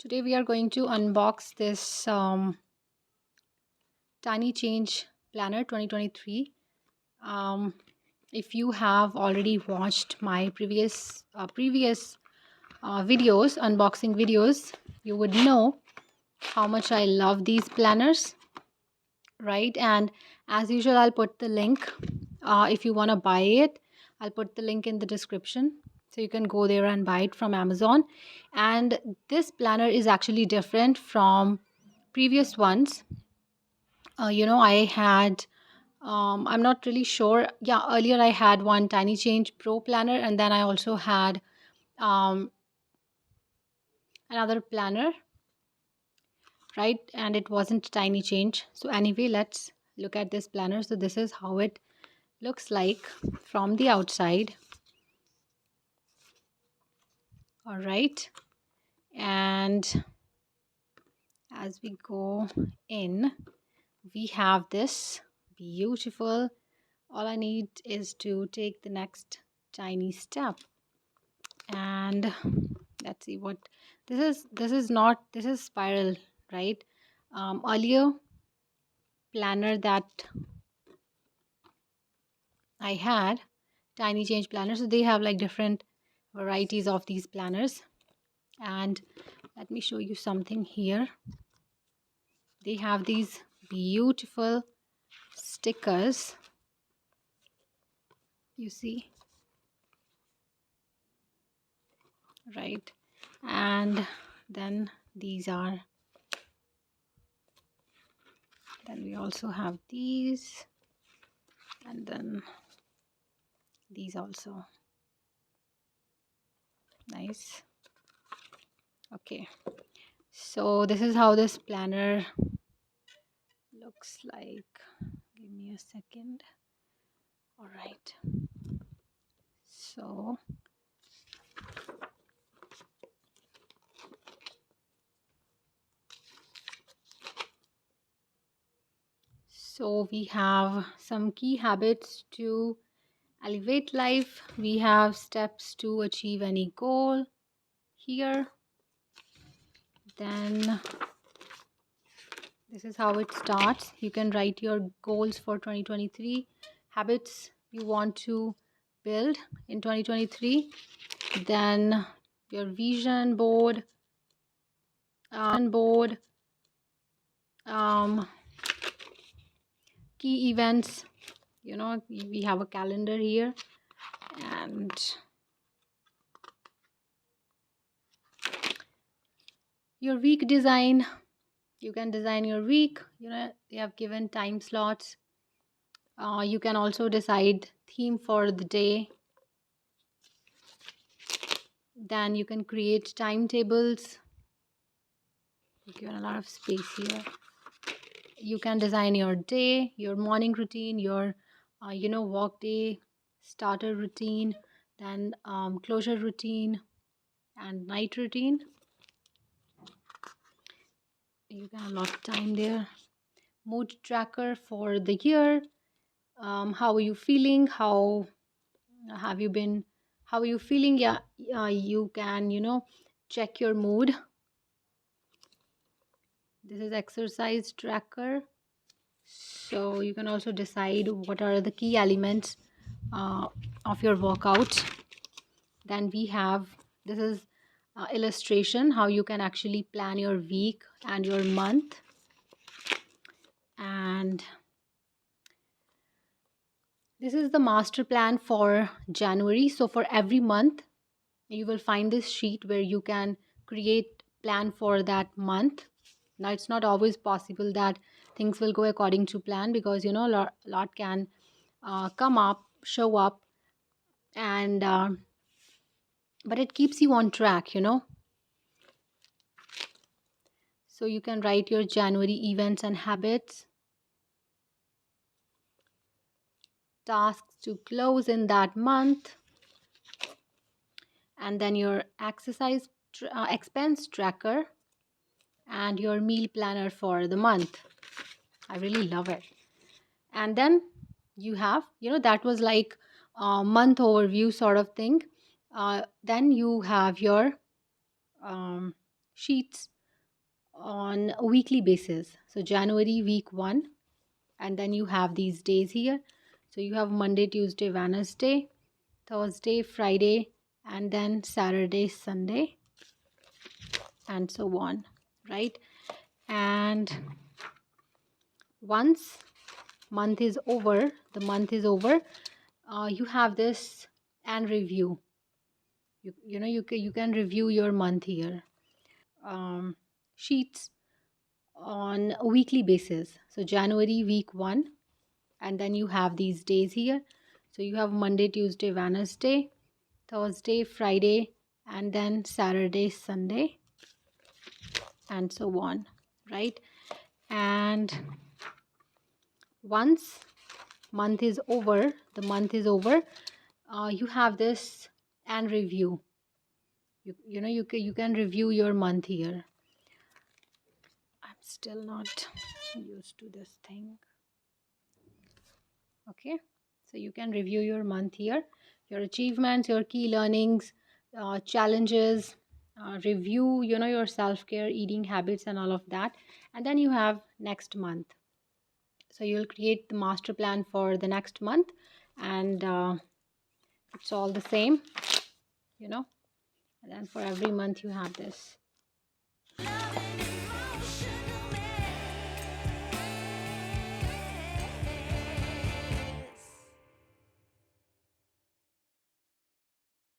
Today we are going to unbox this Tiny Change Planner 2023. Um, if you have already watched my previous videos, unboxing videos, you would know how much I love these planners, right? And as usual, I'll put the link. If you want to buy it, I'll put the link in the description. So you can go there and buy it from Amazon. And this planner is actually different from previous ones. I had, I'm not really sure. Yeah, earlier I had one Tiny Change Pro planner, and then I also had um, another planner, right? And it wasn't Tiny Change. So, anyway, let's look at this planner. So, this is how it looks like from the outside. All right. And as we go in, we have this beautiful. All I need is to take the next tiny step. And let's see what this is spiral, right? Earlier planner that I had, Tiny Change planner, so they have like different varieties of these planners. And let me show you something here. They have these beautiful stickers, you see, right? And then then we also have these, and then these also. Nice. Okay, so this is how this planner looks like. Give me a second. All right, so we have some key habits to elevate life. We have steps to achieve any goal here. Then this is how it starts. You can write your goals for 2023, habits you want to build in 2023. Then your vision board, um, key events. We have a calendar here, and your week design. You can design your week. They have given time slots. You can also decide theme for the day. Then you can create timetables. Given a lot of space here. You can design your day, your morning routine, your walk day, starter routine, then closure routine, and night routine. You got a lot of time there. Mood tracker for the year. How are you feeling? How have you been? How are you feeling? Yeah, you can check your mood. This is exercise tracker. So you can also decide what are the key elements of your workout. Then we have, this is illustration how you can actually plan your week and your month. And this is the master plan for January. So for every month you will find this sheet where you can create plan for that month. Now it's not always possible that things will go according to plan, because a lot can show up, and but it keeps you on track. So you can write your January events and habits, tasks to close in that month, and then your expense tracker and your meal planner for the month. I really love it. And then you have, that was like a month overview sort of thing. Then you have your sheets on a weekly basis. So January week 1, and then you have these days here. So you have Monday, Tuesday, Wednesday, Thursday, Friday, and then Saturday, Sunday, and so on, right? And once the month is over, you have this and review. You can review your month here. Sheets on a weekly basis. So January week 1, and then you have these days here. So you have Monday, Tuesday, Wednesday, Thursday, Friday, and then Saturday, Sunday, and so on, right? And once the month is over, you have this and review. You can review your month here. I'm still not used to this thing. Okay, so you can review your month here, your achievements, your key learnings, challenges, review your self-care, eating habits, and all of that. And then you have next month. So you'll create the master plan for the next month, and it's all the same, and then for every month you have this.